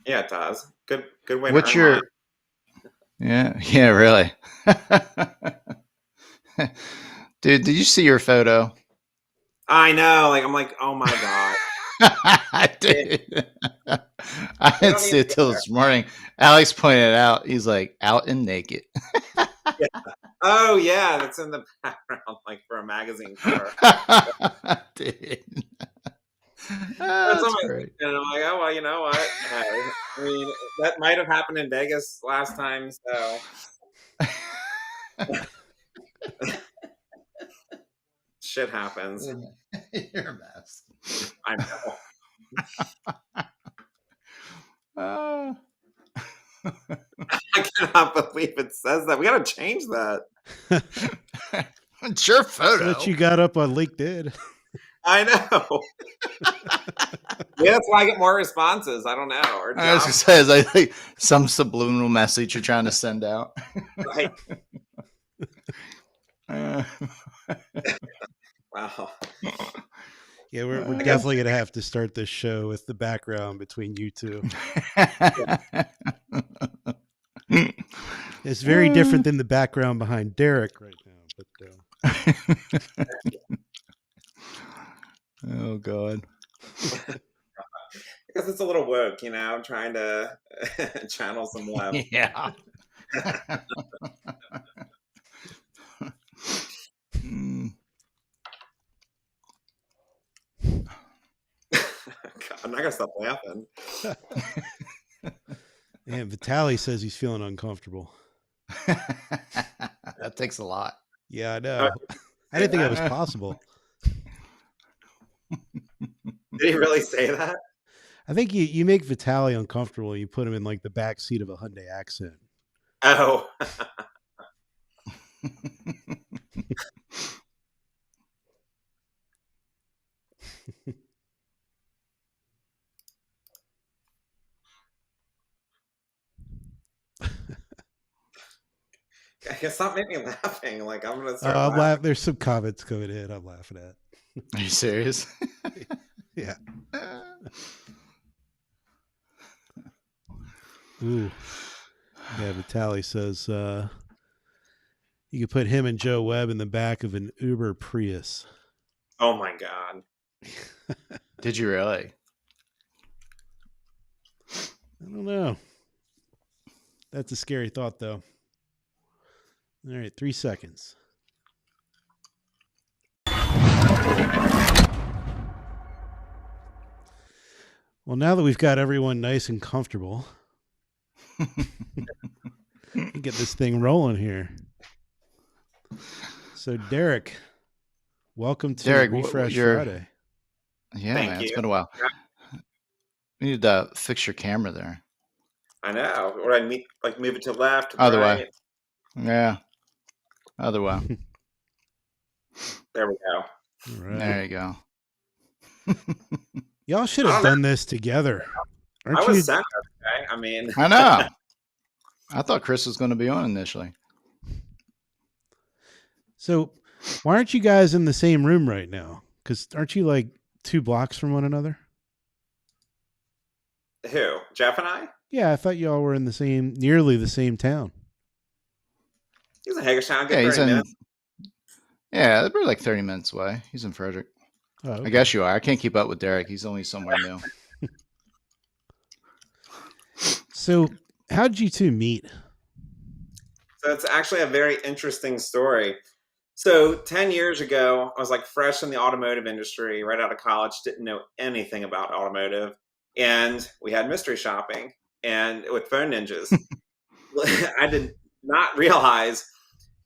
Yeah, it does. Good way to What's earn money. your yeah, really. Dude, did you see your photo? I know. Like I'm like, oh my god. It, Dude. I we didn't don't need see to it go till there. this morning. Alex pointed it out. He's like out and naked. Yeah. Oh yeah, that's in the background, like for a magazine cover. Dude. That's on That's my great. and I'm like, oh well, you know what? Hey, I mean that might have happened in Vegas last time, so shit happens. You're a mess. I know. Uh, I cannot believe it says that. We gotta change that. it's your That's what photo. you got up on LinkedIn. I know. Yeah, that's why I get more responses. I don't know. Or I was gonna jobs. say, is like some subliminal message you're trying to send out. Right. Uh, Wow. Yeah, we're I guess definitely gonna have to start this show with the background between you two. It's very different than the background behind Derrick right now. But oh god. I guess it's a little woke, trying to channel some love. Yeah. Mm. God, I'm not gonna stop laughing. man, Vitaly says he's feeling uncomfortable. That takes a lot. Yeah, I Oh, know. I say didn't think that that? was possible. Did he really say that? I think you make Vitaly uncomfortable. You put him in like the back seat of a Hyundai Accent. Oh, I guess stop making me laughing. Like I'm gonna start I'm laughing. laugh. There's some comments coming in. I'm laughing at. Are you serious? Yeah. Ooh. Yeah. Vitaly says you could put him and Joe Webb in the back of an Uber Prius. Oh my god. Did you really? I don't know. That's a scary thought, though. All right, 3 seconds. Well, now that we've got everyone nice and comfortable, get this thing rolling here. So, Derrick, welcome to Derek, Refresh you're Friday. yeah, Thank man. It's you. been a while. We need to fix your camera there. I know. Or I move it to the left, to the Other way. right. Yeah. Other way. There we go. All right. There you go. Y'all should I have don't know. done this together. I Aren't was you? sent okay. I mean, I know. I thought Chris was going to be on initially. So, why aren't you guys in the same room right now? Because aren't you like 2 blocks from one another? who? Jeff and I? Yeah, I thought y'all were in nearly the same town. He's in Hagerstown. Yeah, Good he's 30 in. minutes. Yeah, they're like 30 minutes away. He's in Frederick. Oh, okay. I guess you are. I can't keep up with Derek. He's only somewhere new. So, how'd you two meet? So it's actually a very interesting story. So 10 years ago, I was like fresh in the automotive industry, right out of college, didn't know anything about automotive. And we had mystery shopping and with phone ninjas. I did not realize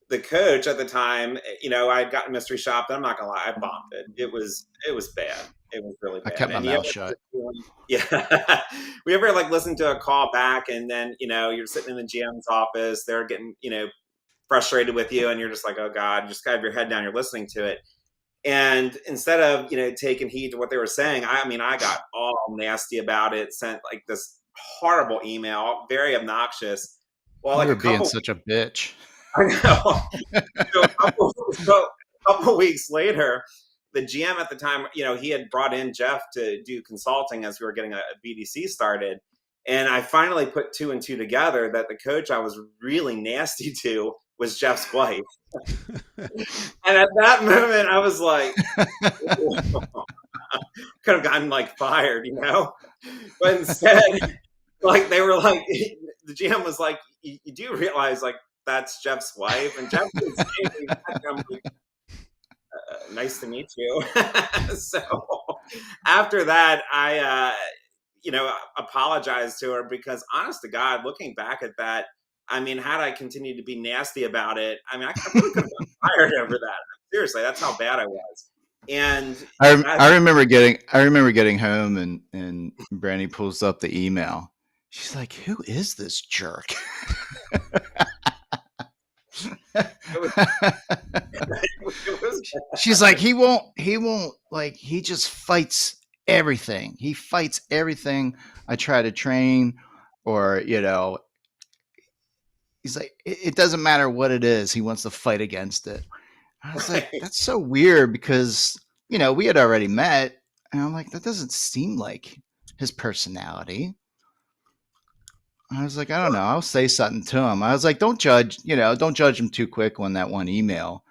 the coach at the time, I had gotten mystery shopped. I'm not gonna lie, I bombed it. It was bad. It was really I bad. kept my And you mouth ever shut. yeah. We ever like listen to a call back and then, you're sitting in the GM's office, they're getting, frustrated with you and you're just like, oh God, just have your head down, you're listening to it. And instead of, taking heed to what they were saying, I got all nasty about it, sent like this horrible email, very obnoxious. Well, You like were being such a bitch. I know. So a couple weeks later, the GM at the time, he had brought in Jeff to do consulting as we were getting a BDC started. And I finally put two and two together that the coach I was really nasty to was Jeff's wife. And at that moment, I was like, could have gotten like fired, you know? But instead, like they were like, the GM was like, you do realize like that's Jeff's wife? And Jeff was saying, I'm like, nice to meet you. So after that, I, apologized to her because honest to God, looking back at that, I mean, had I continued to be nasty about it, I mean, I really could have gotten fired over that. Seriously, that's how bad I was. And I remember getting home and Brandy pulls up the email. She's like, "Who is this jerk?" She's like, he won't like, he just fights everything. He fights everything I try to train, or he's like, it doesn't matter what it is, he wants to fight against it. I was like, that's so weird because we had already met, and I'm like, that doesn't seem like his personality. I was like, I don't know. I'll say something to him. I was like, don't judge him too quick on that one email,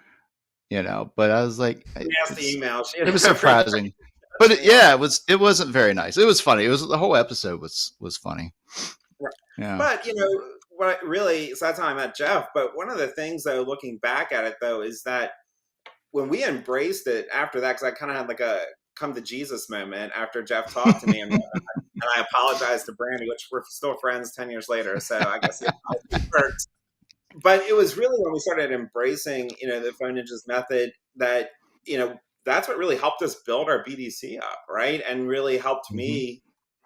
But I was like, nasty email. It was surprising, but it wasn't very nice. It was funny. The whole episode was funny. Right. Yeah. But what really, so that's how I met Jeff. But one of the things though, looking back at it though, is that when we embraced it after that, because I kind of had like a come to Jesus moment after Jeff talked to me, and I apologized to Brandy, which we're still friends 10 years later. So I guess it worked. But it was really when we started embracing, the phone ninjas method that, that's what really helped us build our BDC up, right? And really helped me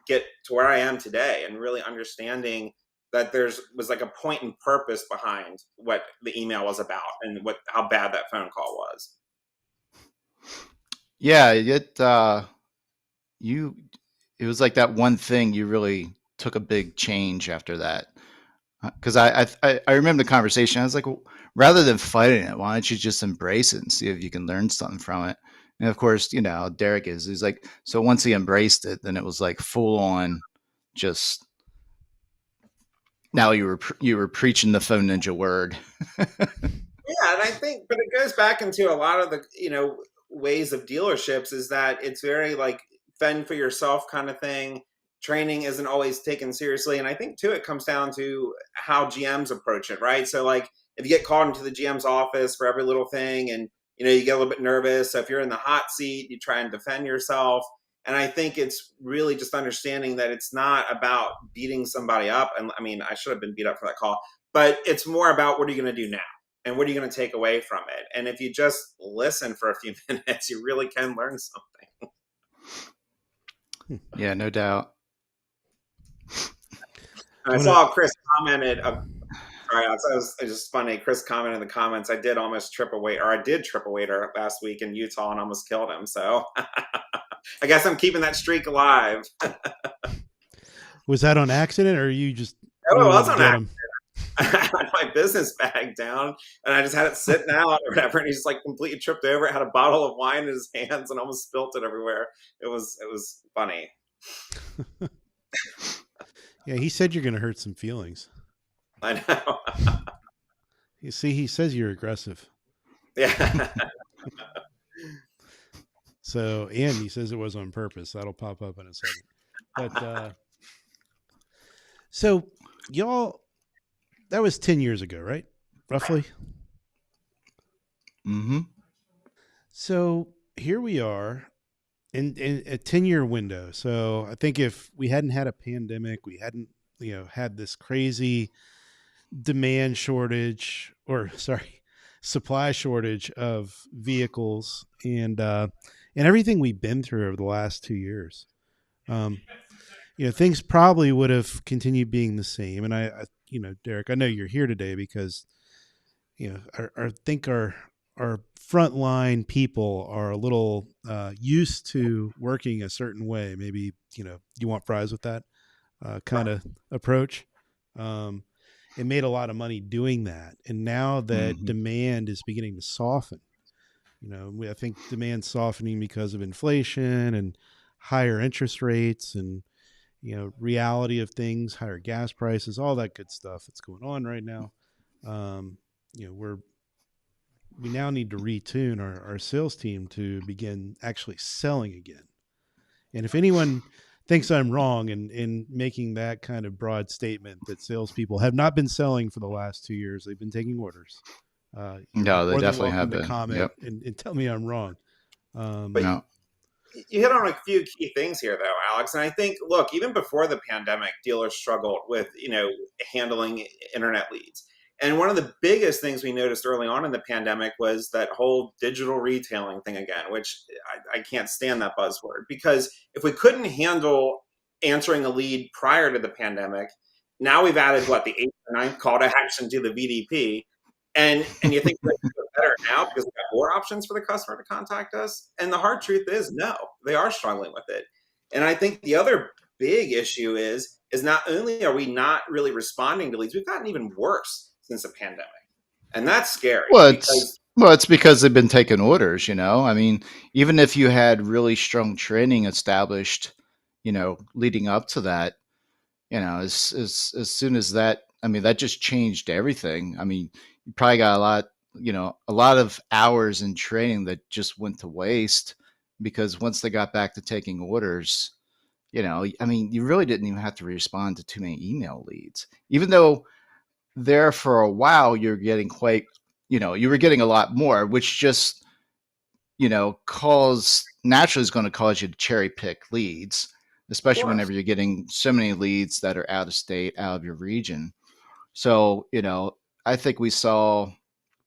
get to where I am today, and really understanding that was like a point and purpose behind what the email was about and how bad that phone call was. Yeah, it was like that one thing you really took a big change after that. Because I remember the conversation. I was like, well, rather than fighting it, why don't you just embrace it and see if you can learn something from it? And of course, Derrick he's like, so once he embraced it, then it was like full on, just now you were preaching the phone ninja word. Yeah, and I think, but it goes back into a lot of the ways of dealerships, is that it's very like fend for yourself kind of thing. Training isn't always taken seriously, and I think too it comes down to how GMs approach it, right? So like if you get called into the GM's office for every little thing, and you get a little bit nervous, so if you're in the hot seat, you try and defend yourself. And I think it's really just understanding that it's not about beating somebody up. And I mean, I should have been beat up for that call, but it's more about what are you going to do now? And what are you going to take away from it? And if you just listen for a few minutes, you really can learn something. Yeah, no doubt. I saw Chris commented. Sorry, it was just funny. Chris commented in the comments, I did trip a waiter last week in Utah and almost killed him. So I guess I'm keeping that streak alive. Was that on accident, or you just? Oh, it was on accident. I had my business bag down and I just had it sitting out or whatever, and he just like completely tripped over it, had a bottle of wine in his hands and almost spilt it everywhere. It was funny. Yeah, he said you're going to hurt some feelings. I know. You see, he says you're aggressive. Yeah. So, and he says it was on purpose. That'll pop up in a second. But so y'all, that was 10 years ago, right? Roughly. Mm-hmm. So here we are in a 10-year window. So I think if we hadn't had a pandemic, we hadn't, had this crazy demand shortage, or sorry, supply shortage of vehicles and everything we've been through over the last 2 years. Things probably would have continued being the same. And I Derrick, I know you're here today because, I think our frontline people are a little used to working a certain way. Maybe, you want fries with that kind of approach. It made a lot of money doing that. And now that demand is beginning to soften, I think demand softening because of inflation and higher interest rates, and reality of things, higher gas prices, all that good stuff that's going on right now. Um, we now need to retune our sales team to begin actually selling again. And if anyone thinks I'm wrong in making that kind of broad statement that salespeople have not been selling for the last 2 years, they've been taking orders. You're No, they more than definitely welcome have to been. comment Yep. and tell me I'm wrong. But Um, No. you hit on a few key things here, though, Alex. And I think, look, even before the pandemic, dealers struggled with, handling internet leads. And one of the biggest things we noticed early on in the pandemic was that whole digital retailing thing again, which I can't stand that buzzword, because if we couldn't handle answering a lead prior to the pandemic, now we've added what, the eighth or ninth call to action to the VDP. And you think we're better now because we have more options for the customer to contact us? And the hard truth is, no, they are struggling with it. And I think the other big issue is not only are we not really responding to leads, we've gotten even worse since the pandemic, and that's scary Well, because it's because they've been taking orders. I mean, even if you had really strong training established, leading up to that, as soon as that, I mean, that just changed everything. I mean, you probably got a lot of hours in training that just went to waste because once they got back to taking orders, I mean, you really didn't even have to respond to too many email leads, even though there for a while you're getting quite, you were getting a lot more, which just, cause naturally is going to cause you to cherry pick leads, of especially course. whenever you're getting so many leads that are out of state, out of your region. So, I think we saw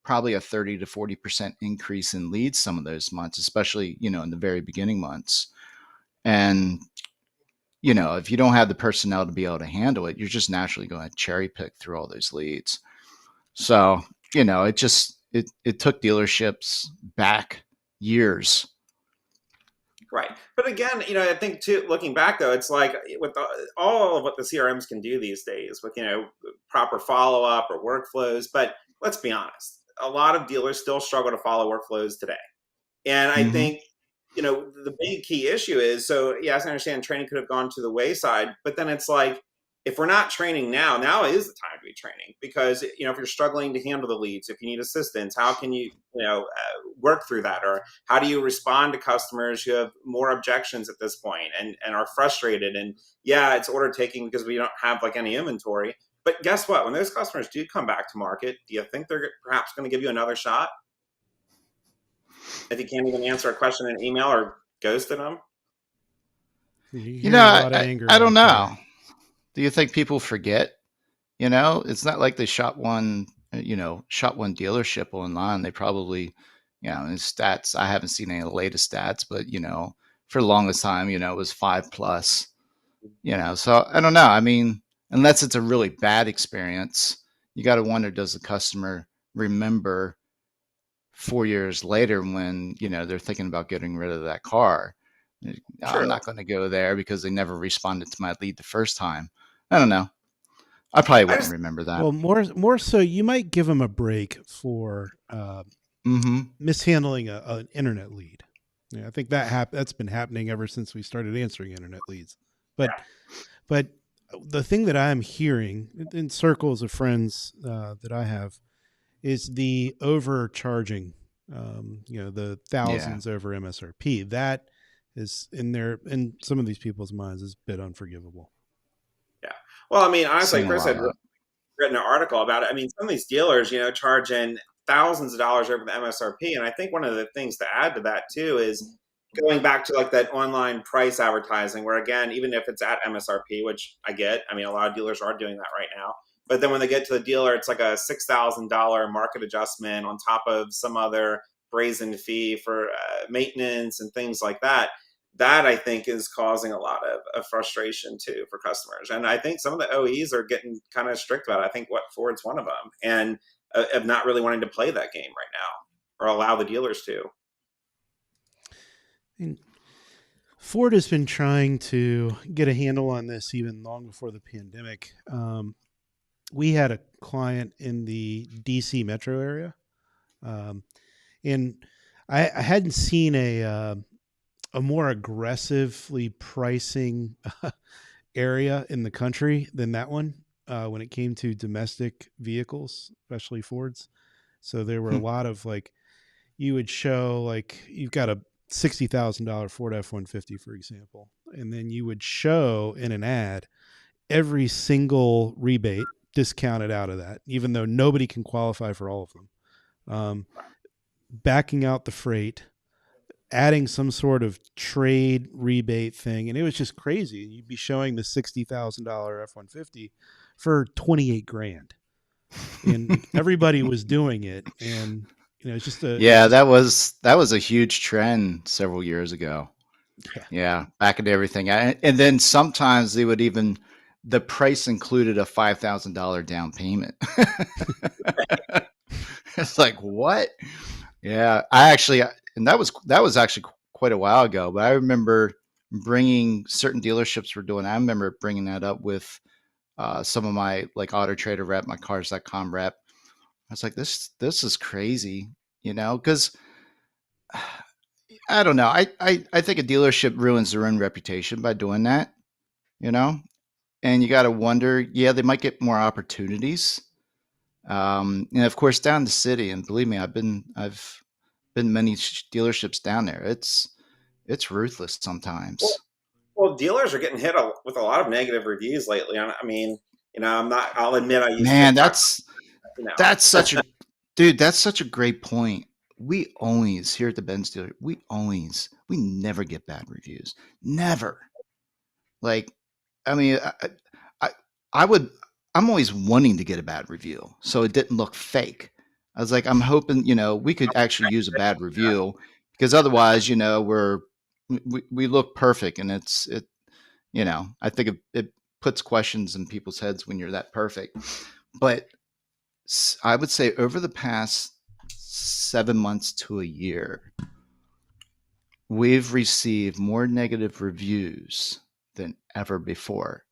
probably a 30 to 40% increase in leads some of those months, especially, in the very beginning months. And, if you don't have the personnel to be able to handle it, you're just naturally going to cherry pick through all those leads. So, it took dealerships back years. Right. But again, I think too, looking back though, it's like with all of what the CRMs can do these days with, proper follow up or workflows. But let's be honest, a lot of dealers still struggle to follow workflows today. And I Hmm. think, the big key issue is, so yes, I understand training could have gone to the wayside, but then it's like, if we're not training now is the time to be training, because, if you're struggling to handle the leads, if you need assistance, how can work through that? Or how do you respond to customers who have more objections at this point and are frustrated? And yeah, it's order taking because we don't have like any inventory. But guess what? When those customers do come back to market, do you think they're perhaps going to give you another shot if you can't even answer a question in an email or ghosted them? you're You know, hearing a lot of anger I don't out know. there. Do you think people forget? It's not like they shot one dealership online. They probably, in stats, I haven't seen any of the latest stats, but, for the longest time, it was 5 plus, so I don't know. I mean, unless it's a really bad experience, you got to wonder, does the customer remember 4 years later when, they're thinking about getting rid of that car? I'm True. not going to go there because they never responded to my lead the first time. I don't know. I probably I wouldn't just remember that. Well, more so, you might give them a break for Hmm. mishandling an internet lead. Yeah, I think that's been happening ever since we started answering internet leads. But but the thing that I'm hearing in circles of friends that I have is the overcharging. The Yeah. thousands over MSRP. That is in some of these people's minds is a bit unforgivable. yeah. Well, I mean, honestly, Seen a Chris lot had of that. written an article about it. I mean, some of these dealers, charging thousands of dollars over the MSRP. And I think one of the things to add to that too is going back to like that online price advertising, where again, even if it's at MSRP, which I get, I mean, a lot of dealers are doing that right now. But then when they get to the dealer, it's like a $6,000 market adjustment on top of some other brazen fee for maintenance and things like that. That I think is causing a lot of frustration too for customers. And I think some of the OEs are getting kind of strict about it. I think what Ford's one of them, and of not really wanting to play that game right now or allow the dealers to. And Ford has been trying to get a handle on this even long before the pandemic. We had a client in the DC metro area, um, and I hadn't seen a more aggressively pricing area in the country than that one when it came to domestic vehicles, especially Fords. So there were a lot of like, you would show like you've got a $60,000 Ford F-150, for example, and then you would show in an ad every single rebate discounted out of that, even though nobody can qualify for all of them. Backing out the freight, adding some sort of trade rebate thing, and it was just crazy. You'd be showing the $60,000 F-150 for 28 grand, and everybody was doing it. And it's just Yeah, that was a huge trend several years ago. Yeah, back into everything. And then sometimes they would even, the price included a $5,000 down payment. It's like, what? Yeah, and that was actually quite a while ago, but I remember bringing certain dealerships were doing. I remember bringing that up with some of my like Auto Trader rep, my Cars.com rep. I was like, this is crazy, because I don't know. I think a dealership ruins their own reputation by doing that, and you got to wonder, yeah, they might get more opportunities. And of course, down the city, and believe me, I've been many dealerships down there. It's ruthless sometimes. Well, dealers are getting hit with a lot of negative reviews lately. I mean, I'll admit I use Man, TikTok. that's such a dude. That's such a great point. We always here at the Benz dealer, we never get bad reviews. Never. Like, I mean, I, I would. I'm always wanting to get a bad review, so it didn't look fake. I was like, I'm hoping, we could actually use a bad review, because otherwise, we look perfect, and I think it puts questions in people's heads when you're that perfect. But I would say over the past 7 months to a year, we've received more negative reviews than ever before.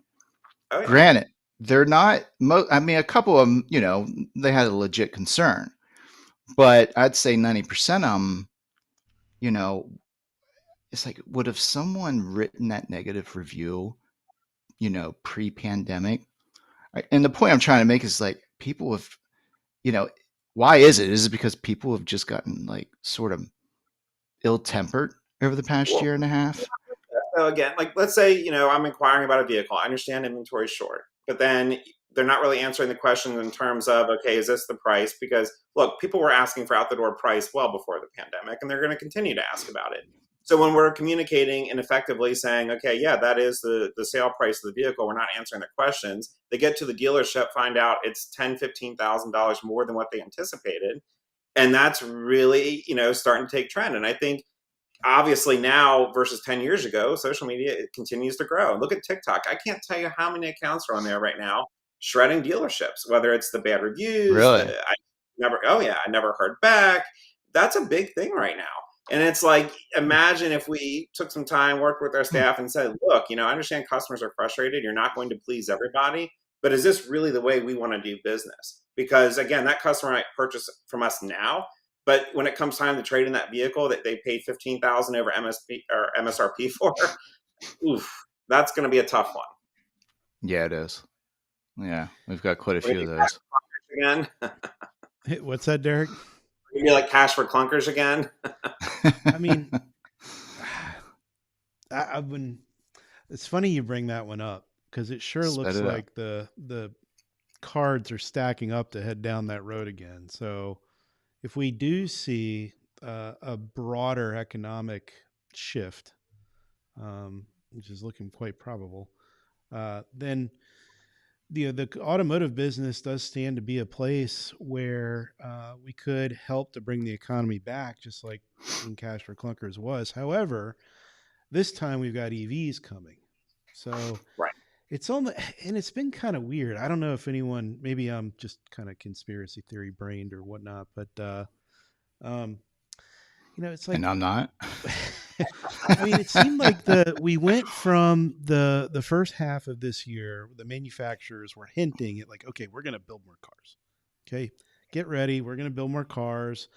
Oh, yeah. Granted, they're not. I mean, a couple of them, they had a legit concern, but I'd say 90% of them, it's like, would have someone written that negative review, pre-pandemic? And the point I'm trying to make is like, people have, why is it? Is it because people have just gotten like sort of ill-tempered over the past year and a half? So again, like let's say, I'm inquiring about a vehicle. I understand inventory is short, but then they're not really answering the questions in terms of, okay, is this the price? Because look, people were asking for out the door price well before the pandemic, and they're going to continue to ask about it. So when we're communicating and effectively saying, okay, yeah, that is the sale price of the vehicle, we're not answering the questions. They get to the dealership, find out it's $10,000, $15,000 more than what they anticipated. And that's really, starting to take trend. And I think obviously now versus 10 years ago, social media, it continues to grow. Look at TikTok. I can't tell you how many accounts are on there right now shredding dealerships, whether it's the bad reviews, Really? I never heard back. That's a big thing right now. And it's like, imagine if we took some time, worked with our staff and said, look, I understand customers are frustrated. You're not going to please everybody, but is this really the way we want to do business? Because again, that customer might purchase from us now, but when it comes time to trade in that vehicle that they paid $15,000 over MSRP for, oof, that's going to be a tough one. Yeah, it is. Yeah, we've got quite a few of those. Again, What's that, Derek? Maybe like cash for clunkers again. I mean, I've been. It's funny you bring that one up, because it sure looks like the cards are stacking up to head down that road again. So if we do see a broader economic shift, which is looking quite probable, then the automotive business does stand to be a place where we could help to bring the economy back, just like in Cash for Clunkers was. However, this time we've got EVs coming, so Right. and it's been kind of weird. I don't know if anyone, maybe I'm just kind of conspiracy theory brained or whatnot, but it's like, and I'm not. I mean, it seemed like we went from the first half of this year, the manufacturers were hinting at like, okay, we're going to build more cars. Okay, get ready. We're going to build more cars.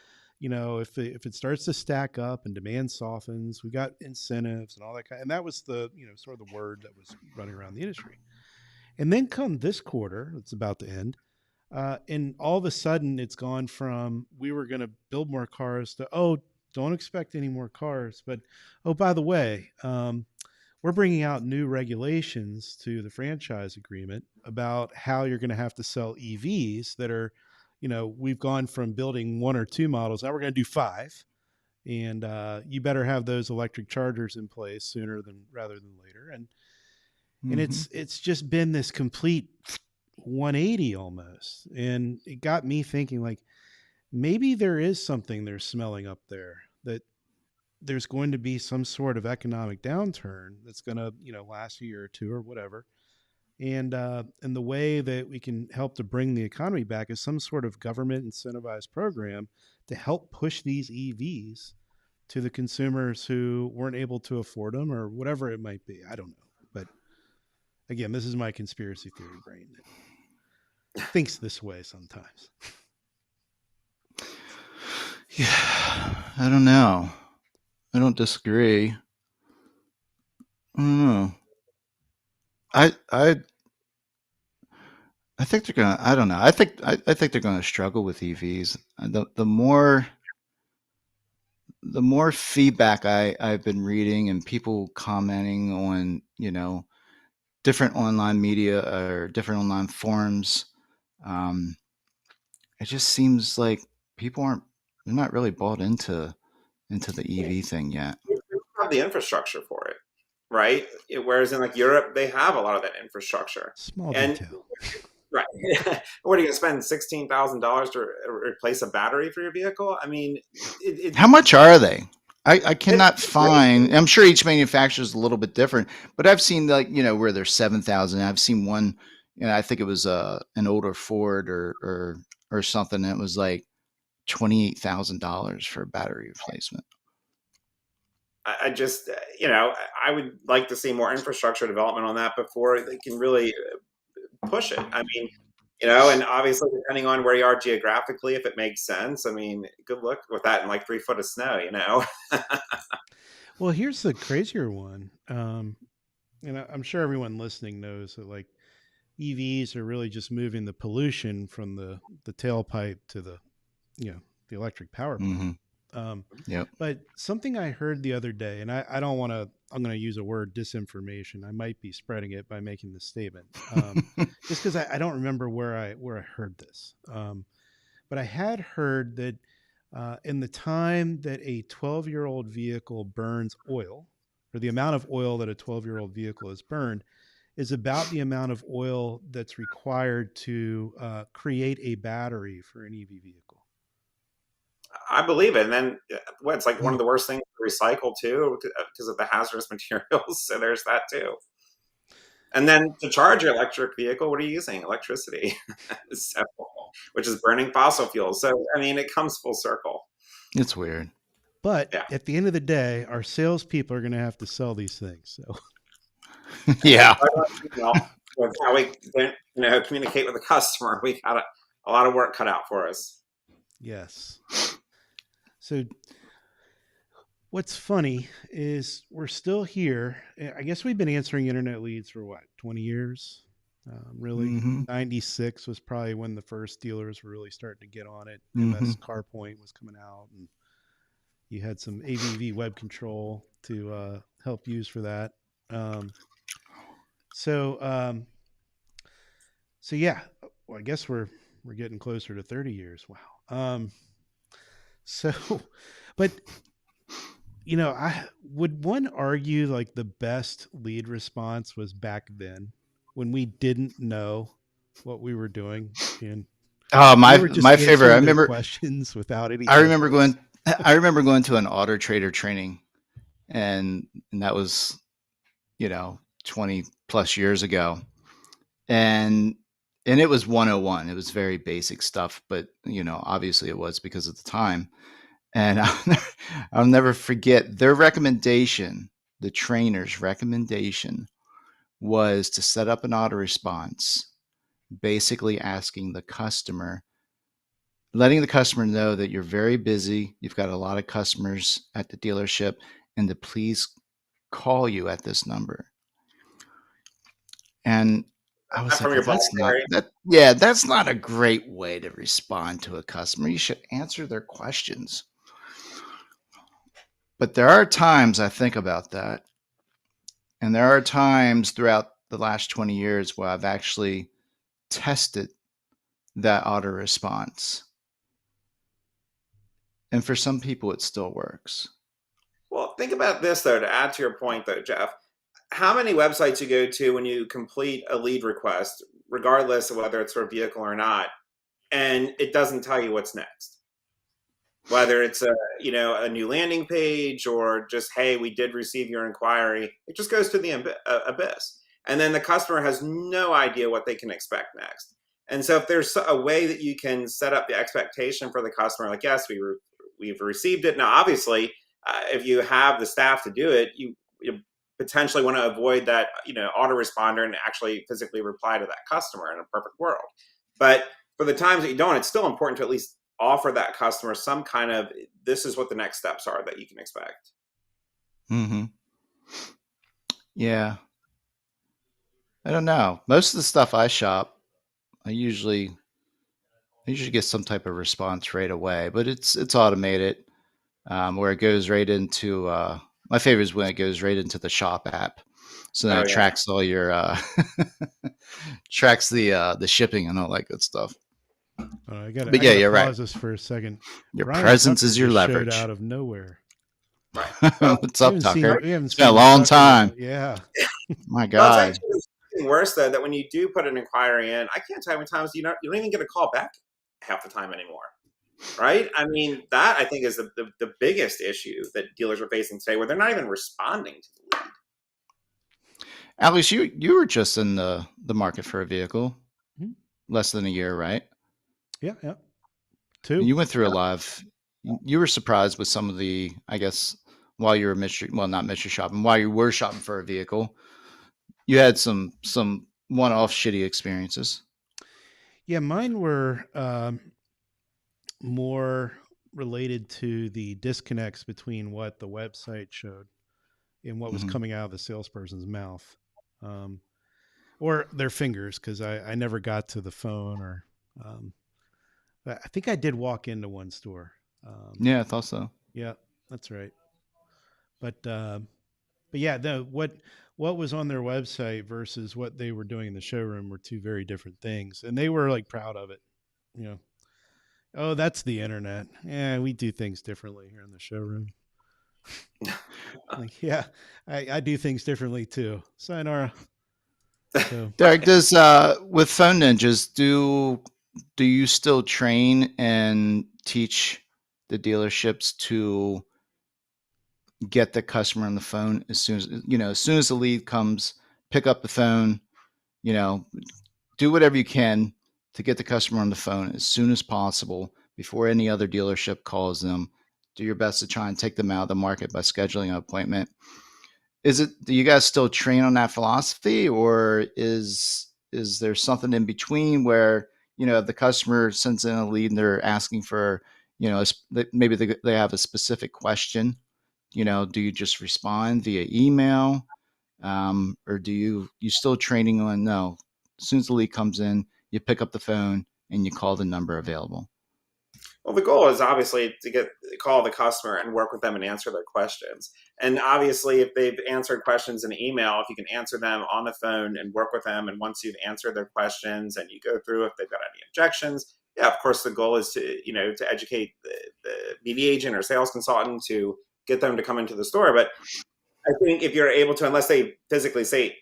if it starts to stack up and demand softens, we got incentives and all that kind. And that was the sort of the word that was running around the industry. And then come this quarter, it's about to end, and all of a sudden it's gone from we were going to build more cars to don't expect any more cars, but by the way, we're bringing out new regulations to the franchise agreement about how you're going to have to sell EVs that are, we've gone from building one or two models. Now we're going to do five. And you better have those electric chargers in place sooner than rather than later. And it's just been this complete 180 almost. And it got me thinking, like, maybe there is something they're smelling up there, that there's going to be some sort of economic downturn that's going to, last a year or two or whatever. And the way that we can help to bring the economy back is some sort of government incentivized program to help push these EVs to the consumers who weren't able to afford them or whatever it might be. I don't know. But again, this is my conspiracy theory brain that thinks this way sometimes. Yeah, I don't know. I don't disagree. I don't know. I think they're gonna. I don't know. I think they're gonna struggle with EVs. The more feedback I've been reading and people commenting on different online media or different online forums, it just seems like they're not really bought into the EV thing yet. They don't have the infrastructure for it, right? Whereas in like Europe, they have a lot of that infrastructure. Small And detail. right, what are you going to spend $16,000 to replace a battery for your vehicle? I mean, How much are they? I cannot find. I'm sure each manufacturer is a little bit different, but I've seen where they're 7,000. I've seen one. I think it was an older Ford or something. That was like $28,000 for a battery replacement. I just, I would like to see more infrastructure development on that before they can really push it. I mean, and obviously depending on where you are geographically, if it makes sense, I mean, good luck with that in like 3 foot of snow. Well, here's the crazier one. And I'm sure everyone listening knows that, like, EVs are really just moving the pollution from the tailpipe to the electric power plant. Mm-hmm. Yep. But something I heard the other day, and I don't want to, I'm going to use a word, disinformation. I might be spreading it by making this statement, just because I don't remember where I heard this. But I had heard that in the time that a 12-year-old vehicle burns oil, or the amount of oil that a 12-year-old vehicle has burned, is about the amount of oil that's required to create a battery for an EV vehicle. I believe it. And then it's like one of the worst things to recycle too, because of the hazardous materials. So there's that too. And then to charge your electric vehicle, what are you using? Electricity, so, which is burning fossil fuels. So, I mean, it comes full circle. It's weird. But at the end of the day, our salespeople are going to have to sell these things. So, yeah. With how we communicate with the customer, we got a lot of work cut out for us. Yes. So what's funny is we're still here. I guess we've been answering internet leads for 20 years? Really? Mm-hmm. 96 was probably when the first dealers were really starting to get on it. Mm-hmm. MS CarPoint was coming out, and you had some AVV web control to help use for that. So yeah, well, I guess we're getting closer to 30 years. Wow. So, but would one argue like the best lead response was back then when we didn't know what we were doing, and my we were just my favorite. I answering their remember questions without any. I remember going to an auto trader training, and that was 20 plus years ago, and it was 101. It was very basic stuff, but obviously it was because of the time. And I'll never forget their recommendation. The trainer's recommendation was to set up an auto response, basically asking the customer letting the customer know that you're very busy, you've got a lot of customers at the dealership, and to please call you at this number. And I was Not like, from well, your that's not BlackBerry. that. Yeah, that's not a great way to respond to a customer. You should answer their questions. But there are times I think about that. And there are times throughout the last 20 years where I've actually tested that auto response. And for some people, it still works. Well, think about this though, to add to your point though, Jeff. How many websites you go to when you complete a lead request, regardless of whether it's for a vehicle or not, and it doesn't tell you what's next? Whether it's a new landing page or just, hey, we did receive your inquiry, it just goes to the abyss, and then the customer has no idea what they can expect next. And so if there's a way that you can set up the expectation for the customer, like, yes, we've received it. Now obviously, if you have the staff to do it, you potentially want to avoid that, autoresponder, and actually physically reply to that customer in a perfect world. But for the times that you don't, it's still important to at least offer that customer some kind of, this is what the next steps are that you can expect. Mm-hmm. Yeah. I don't know. Most of the stuff I shop, I usually get some type of response right away, but it's automated, where it goes right into. My favorite is when it goes right into the shop app, so then Oh it yeah. tracks all your tracks the shipping and all that good stuff. But I yeah, gotta you're right. pause this for a second. Your Brian presence Tucker is your just showed leverage. out of nowhere. Right. Well, What's up, Tucker? We haven't It's been a seen long Tucker in time. yeah. My well, it's God. actually worse though, that when you do put an inquiry in, I can't tell how many times you don't even get a call back half the time anymore. Right? I mean, that I think is the biggest issue that dealers are facing today, where they're not even responding to the lead. Alex, you were just in the market for a vehicle Mhm. less than a year, right? Yeah, yeah. And Two. you went through a lot of. You were surprised with some of the, I guess, while you were mystery, well, not mystery shopping, while you were shopping for a vehicle, you had some one-off shitty experiences. Yeah, mine were more related to the disconnects between what the website showed and what was Mm-hmm. coming out of the salesperson's mouth, or their fingers, because I never got to the phone. Or I think I did walk into one store. Yeah, I thought so. Yeah, that's right. But yeah, what was on their website versus what they were doing in the showroom were two very different things, and they were like proud of it. You know, oh, that's the internet. Yeah, we do things differently here in the showroom. Like, yeah, I do things differently too. Sayonara. So Derek, does with Phone Ninjas, do you still train and teach the dealerships to get the customer on the phone as soon as as soon as the lead comes, pick up the phone, you know, do whatever you can to get the customer on the phone as soon as possible before any other dealership calls them. Do your best to try and take them out of the market by scheduling an appointment. Do you guys still train on that philosophy, or is there something in between where, if the customer sends in a lead and they're asking for, maybe they have a specific question, do you just respond via email, or do you still training on, no, as soon as the lead comes in, you pick up the phone and you call the number available? Well, the goal is obviously to call the customer and work with them and answer their questions. And obviously, if they've answered questions in email, if you can answer them on the phone and work with them, and once you've answered their questions and you go through if they've got any objections, yeah, of course, the goal is to educate the BD agent or sales consultant to get them to come into the store. But I think if you're able to, unless they physically say,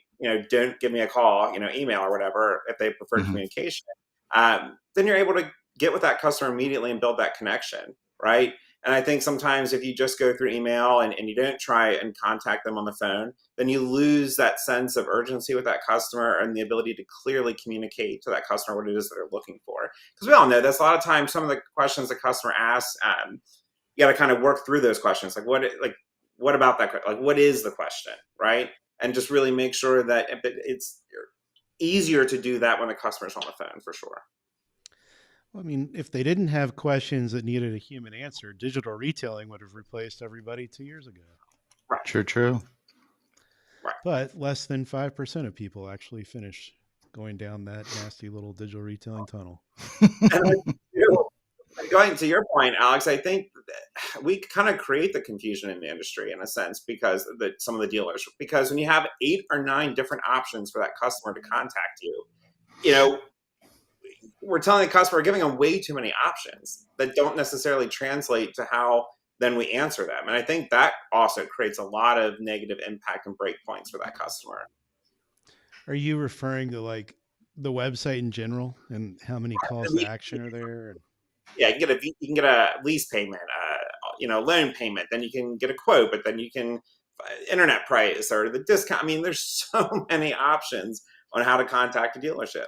don't give me a call, email or whatever, if they prefer Mm-hmm. communication, then you're able to get with that customer immediately and build that connection, right? And I think sometimes if you just go through email and you don't try and contact them on the phone, then you lose that sense of urgency with that customer and the ability to clearly communicate to that customer what it is that they're looking for. Because we all know that's a lot of times some of the questions the customer asks, you got to kind of work through those questions. What about that? Like, what is the question, right? And just really make sure that it's easier to do that when the customer's on the phone, for sure. I mean, if they didn't have questions that needed a human answer, digital retailing would have replaced everybody 2 years ago. Right, True, true. right. But less than 5% of people actually finish going down that nasty little digital retailing tunnel. And going to your point, Alex, I think that we kind of create the confusion in the industry in a sense because some of the dealers, because when you have 8 or 9 different options for that customer to contact you, you know, we're telling the customer, we're giving them way too many options that don't necessarily translate to how then we answer them. And I think that also creates a lot of negative impact and breakpoints for that customer. Are you referring to like the website in general and how many calls to We, action are there? yeah, you can get a lease payment, loan payment. Then you can get a quote, but then you can internet price or the discount. I mean, there's so many options on how to contact a dealership.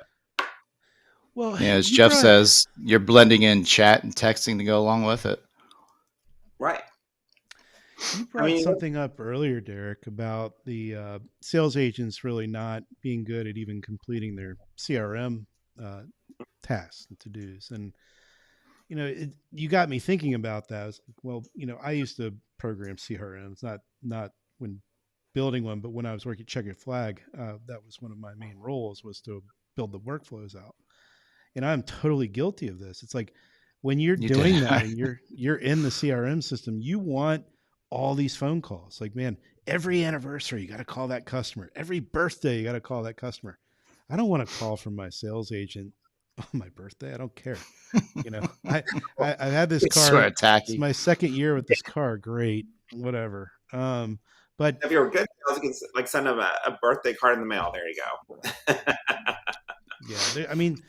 Well, Yeah, as you Jeff brought says, you're blending in chat and texting to go along with it. Right. you I brought mean, something up earlier, Derek, about the sales agents really not being good at even completing their CRM uh, tasks and to dos. And you got me thinking about that. I was like, well, I used to program CRMs, not when building one, but when I was working at Checkered Flag, that was one of my main roles was to build the workflows out. And I'm totally guilty of this. It's like when you're You did. doing that and you're in the CRM system, you want all these phone calls. Like, man, every anniversary you got to call that customer. Every birthday you got to call that customer. I don't want to call from my sales agent on my birthday. I don't care. You know, I've had this It's sort car. of It's tacky. my second year with this car. Great, whatever. But if you're good, you can like send them a birthday card in the mail. There you go. yeah, I mean,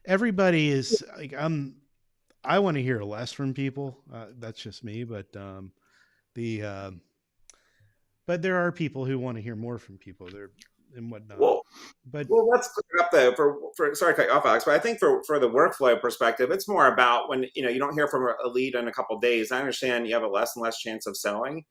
everybody is like I want to hear less from people. That's just me, the but there are people who want to hear more from people there and whatnot. well, But Well, let's clear it up though. For sorry to cut you off, Alex, but I think for the workflow perspective, it's more about when you don't hear from a lead in a couple of days. I understand you have a less and less chance of selling,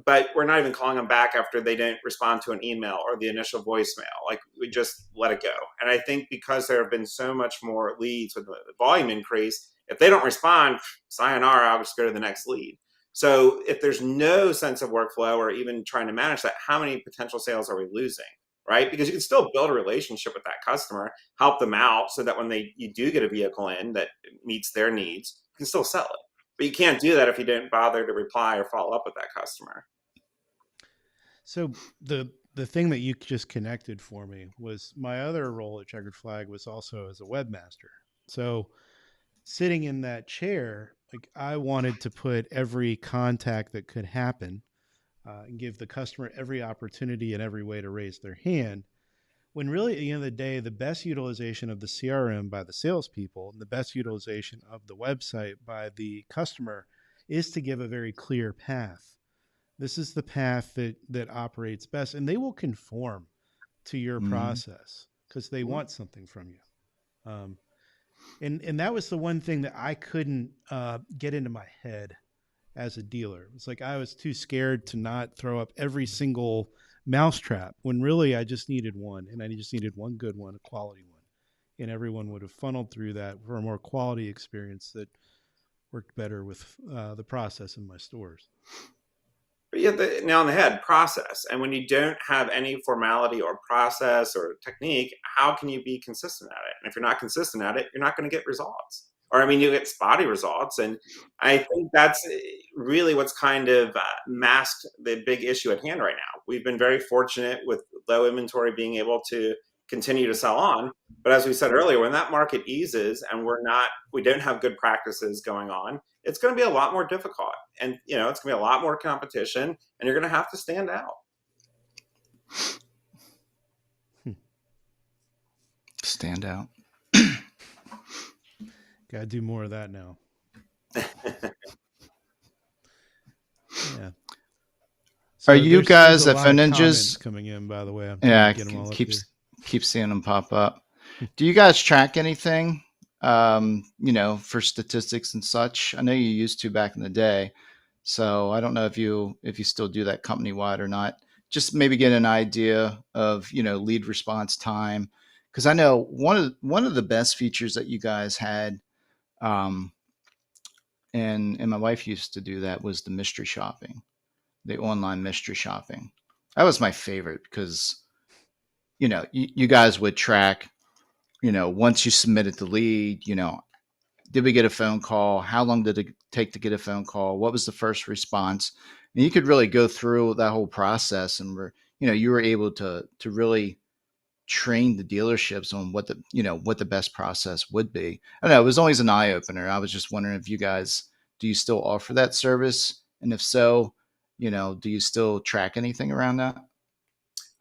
but we're not even calling them back after they didn't respond to an email or the initial voicemail. Like we just let it go. And I think because there have been so much more leads with the volume increase, if they don't respond, sayonara, I'll just go to the next lead. So if there's no sense of workflow or even trying to manage that, how many potential sales are we losing? Right? Because you can still build a relationship with that customer, help them out so that when you do get a vehicle in that meets their needs, you can still sell it. But you can't do that if you didn't bother to reply or follow up with that customer. so the thing that you just connected for me was my other role at Checkered Flag was also as a webmaster. So sitting in that chair, like I wanted to put every contact that could happen and give the customer every opportunity and every way to raise their hand. When really, at the end of the day, the best utilization of the CRM by the salespeople and the best utilization of the website by the customer is to give a very clear path. This is the path that operates best, and they will conform to your Mm. process because they want something from you. Um, and that was the one thing that I couldn't get into my head as a dealer. It's like I was too scared to not throw up every single mousetrap when really I just needed one, and I just needed one good one, a quality one, and everyone would have funneled through that for a more quality experience that worked better with the process in my stores. But you have the nail on the head process. And when you don't have any formality or process or technique, how can you be consistent at it? And if you're not consistent at it, you're not going to get results. Or, I mean, you get spotty results. And I think that's really what's kind of masked the big issue at hand right now. We've been very fortunate with low inventory being able to continue to sell on. But as we said earlier, when that market eases and we don't have good practices going on, it's going to be a lot more difficult. And, it's going to be a lot more competition and you're going to have to stand out. Stand out. Got to do more of that now. Yeah. So Are you there's guys a at lot of comments Ninjas? coming in, by the way. I'm trying Yeah, to get them all up here. keep seeing them pop up. Do you guys track anything? For statistics and such. I know you used to back in the day, so I don't know if you still do that company wide or not. Just maybe get an idea of lead response time, because I know one of the best features that you guys had Um, and my wife used to do that, was the mystery shopping, the online mystery shopping. That was my favorite because you guys would track, once you submitted the lead, did we get a phone call? How long did it take to get a phone call? What was the first response? And you could really go through that whole process, and you were able to really train the dealerships on what the best process would be. I don't know. It was always an eye opener. I was just wondering if you guys, do you still offer that service? And if so, do you still track anything around that?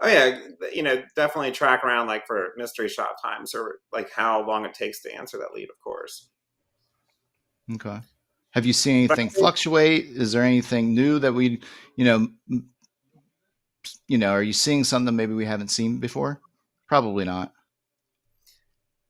Oh yeah, definitely track around like for mystery shop times or like how long it takes to answer that lead, of course. Okay. Have you seen But anything fluctuate? Is there anything new that you know, are you seeing something maybe we haven't seen before? Probably not.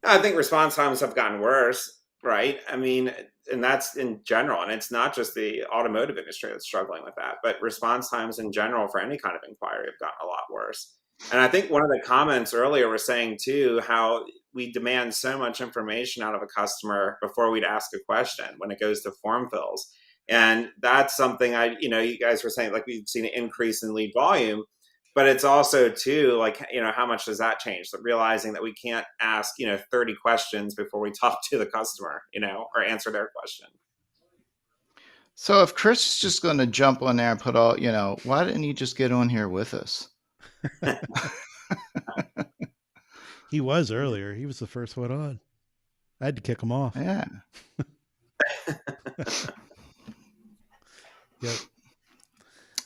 I think response times have gotten worse, right? I mean, and that's in general, and it's not just the automotive industry that's struggling with that, but response times in general for any kind of inquiry have gotten a lot worse. And I think one of the comments earlier was saying too how we demand so much information out of a customer before we'd ask a question when it goes to form fills. And that's something you guys were saying like we've seen an increase in lead volume, but it's also too like how much does that change, so realizing that we can't ask 30 questions before we talk to the customer, or answer their question. So if Chris is just going to jump on there and put all, why didn't he just get on here with us? He was earlier. He was the first one on. I had to kick him off. Yeah. Yep.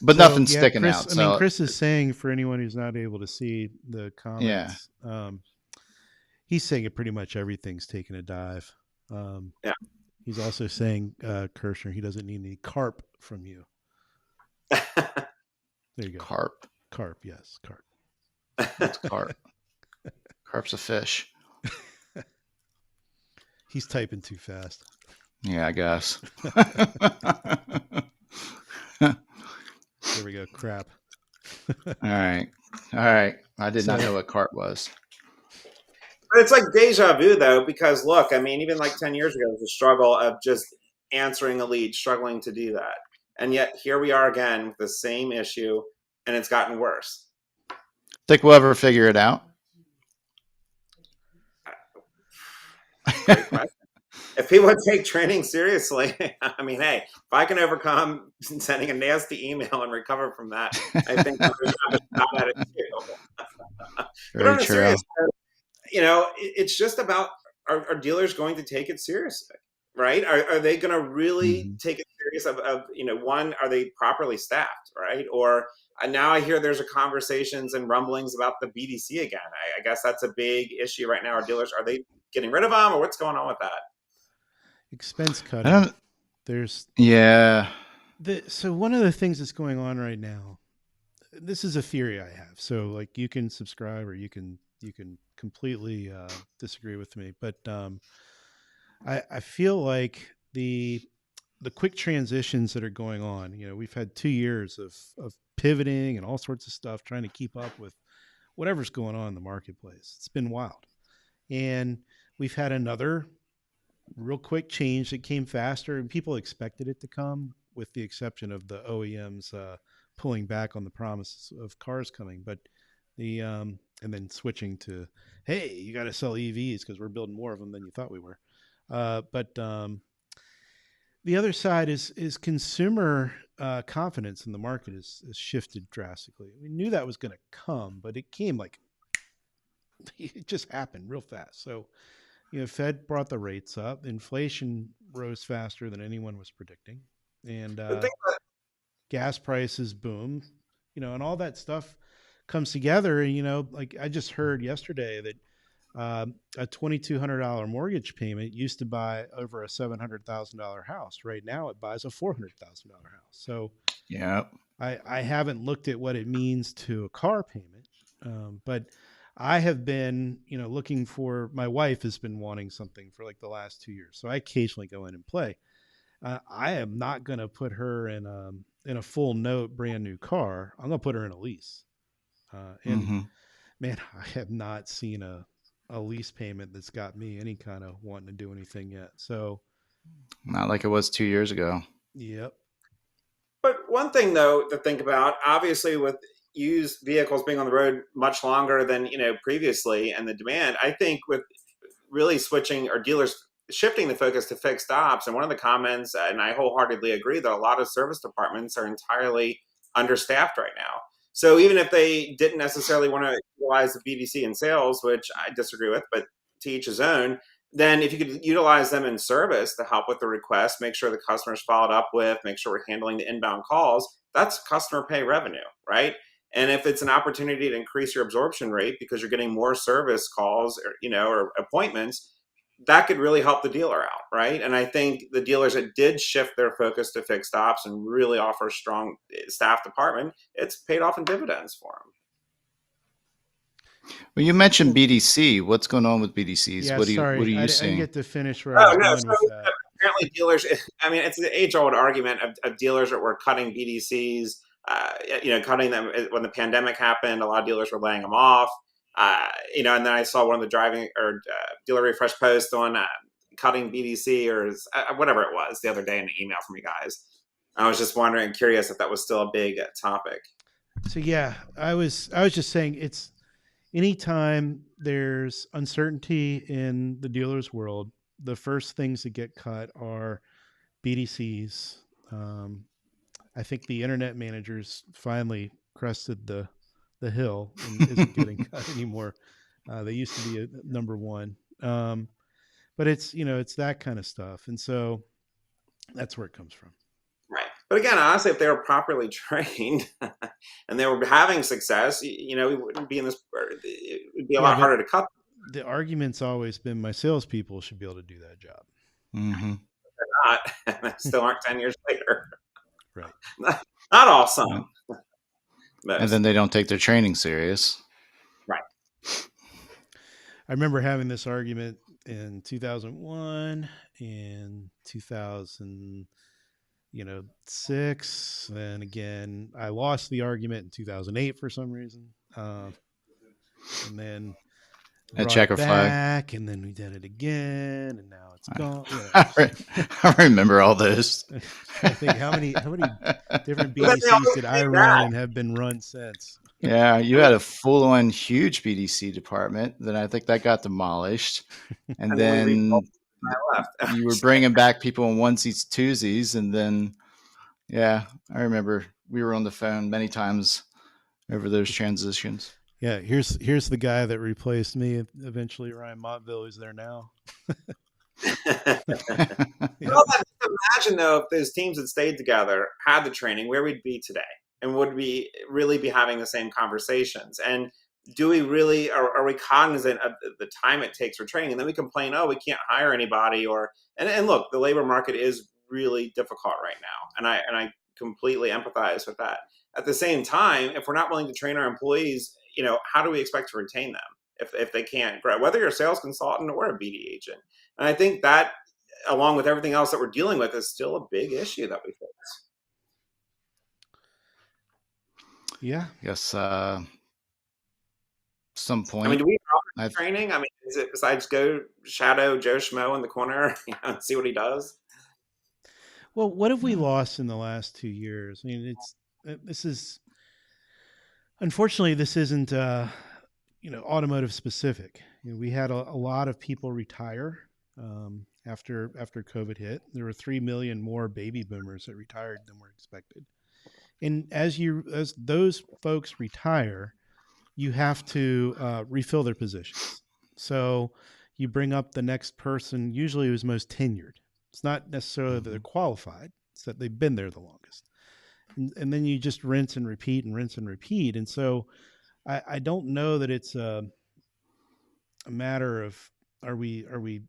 But So, nothing's yeah, sticking Chris. out. I mean, So Chris is saying, for anyone who's not able to see the yeah. comments, he's saying it pretty much everything's taken a dive. Yeah. He's also saying, Kirshner, he doesn't need any carp from you. There you go. Carp. Carp, yes, carp. What's carp? Carp's a fish. He's typing too fast. Yeah, I guess. There we go. Crap. All right. All right. I did not know what carp was. But it's like deja vu though, because look, I mean, even like 10 years ago, it was a struggle of just answering a lead, struggling to do that. And yet here we are again with the same issue, and it's gotten worse. Think we'll ever figure it out? Great question. If people would take training seriously, I mean, hey, if I can overcome sending a nasty email and recover from that, I think others have a shot at it too. But Very on a true. serious note, it's just about, are dealers going to take it seriously, right? Are they going to really take it serious of one, are they properly staffed, right? Or now I hear there's a conversations and rumblings about the BDC again. I guess that's a big issue right now. Are dealers, are they getting rid of them, or what's going on with that? Expense cutting. Yeah. So one of the things that's going on right now, this is a theory I have. So like you can subscribe or you can completely disagree with me, but I feel like the quick transitions that are going on, we've had 2 years of pivoting and all sorts of stuff, trying to keep up with whatever's going on in the marketplace. It's been wild. And we've had another real quick change that came faster, and people expected it to come, with the exception of the OEMs pulling back on the promises of cars coming. But and then switching to, hey, you got to sell EVs because we're building more of them than you thought we were. But the other side is consumer confidence in the market has shifted drastically. We knew that was going to come, but it came like it just happened real fast. So, Fed brought the rates up. Inflation rose faster than anyone was predicting, and gas prices boom. And all that stuff comes together. And like I just heard yesterday that a $2,200 mortgage payment used to buy over a $700,000 house. Right now, it buys a $400,000 house. So, yeah, I haven't looked at what it means to a car payment, but I have been, looking for. My wife has been wanting something for like the last 2 years, so I occasionally go in and play. I am not going to put her in a full note brand new car. I'm going to put her in a lease. And man, I have not seen a lease payment that's got me any kind of wanting to do anything yet. So Not like it was 2 years ago. Yep. But one thing though to think about, obviously with used vehicles being on the road much longer than previously, and the demand, I think with really switching or dealers shifting the focus to fixed ops. And one of the comments, and I wholeheartedly agree, that a lot of service departments are entirely understaffed right now. So even if they didn't necessarily want to utilize the BDC in sales, which I disagree with, but to each his own, then if you could utilize them in service to help with the request, make sure the customer's followed up with, make sure we're handling the inbound calls, that's customer pay revenue, right? And if it's an opportunity to increase your absorption rate because you're getting more service calls or appointments, that could really help the dealer out, right? And I think the dealers that did shift their focus to fixed ops and really offer a strong staff department, it's paid off in dividends for them. Well, you mentioned BDC. What's going on with BDCs? Yeah, what are sorry, you I didn't seeing? get to finish where I was going with that. Apparently dealers, I mean, it's an age-old argument of dealers that were cutting BDCs, cutting them when the pandemic happened. A lot of dealers were laying them off. And then I saw one of the driving or dealer refresh posts on cutting BDC or whatever it was the other day in an email from you guys. I was just wondering, curious if that was still a big topic. So yeah, I was just saying, it's anytime there's uncertainty in the dealer's world, the first things that get cut are BDCs. I think the internet managers finally crested the hill and isn't getting cut anymore. They used to be a number one, but it's that kind of stuff, and so that's where it comes from. Right. But again, honestly, if they were properly trained and they were having success, we wouldn't be in this. It would be a lot harder to cut. The argument's always been my salespeople should be able to do that job. Mm-hmm. They're not. Still aren't 10 years later. Right. Not awesome. And then they don't take their training serious. Right. I remember having this argument in 2001 and 2006. Then again, I lost the argument in 2008 for some reason. And then a checker flag, and then we did it again, and now it's gone. I remember all those. I think how many different BDCs did I run and have been run since? Yeah, you had a full-on huge BDC department. Then I think that got demolished, and then you were bringing back people in onesies, twosies, and then yeah, I remember we were on the phone many times over those transitions. Yeah, here's the guy that replaced me eventually, Ryan Montville, who's there now. Well, imagine though if those teams had stayed together, had the training, where we'd be today, and would we really be having the same conversations? And do we really are we cognizant of the time it takes for training? And then we complain, oh, we can't hire anybody, and look, the labor market is really difficult right now, and I completely empathize with that. At the same time, if we're not willing to train our employees, how do we expect to retain them if they can't grow, whether you're a sales consultant or a BD agent? And I think that, along with everything else that we're dealing with, is still a big issue that we face. Yeah. Yes. Some point. I mean, do we offer training? I mean, is it besides go shadow Joe Schmo in the corner and see what he does? Well, what have we lost in the last 2 years? I mean, unfortunately, this isn't, automotive specific. We had a lot of people retire after COVID hit. There were 3 million more baby boomers that retired than were expected. And as those folks retire, you have to refill their positions. So you bring up the next person, usually who's most tenured. It's not necessarily that they're qualified; it's that they've been there the longest. And then you just rinse and repeat and rinse and repeat. And so I don't know that it's a matter of are we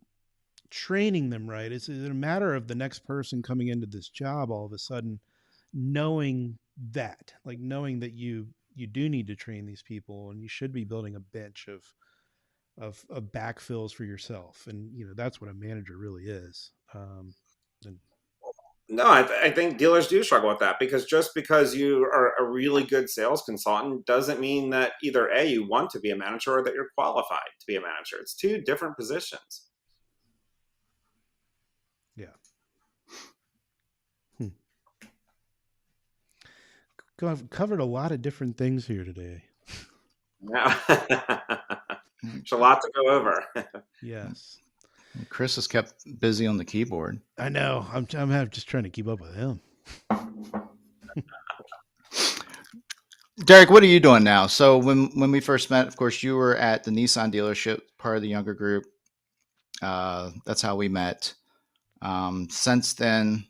training them right? Is it a matter of the next person coming into this job all of a sudden knowing that you do need to train these people, and you should be building a bench of backfills for yourself. And that's what a manager really is. No, I think dealers do struggle with that, because just because you are a really good sales consultant doesn't mean that either A, you want to be a manager, or that you're qualified to be a manager. It's two different positions. Yeah. covered a lot of different things here today. Yeah. There's a lot to go over. Yes. Chris is kept busy on the keyboard. I know. Just trying to keep up with him. Derrick, what are you doing now? So when we first met, of course, you were at the Nissan dealership, part of the younger group. That's how we met. Since then,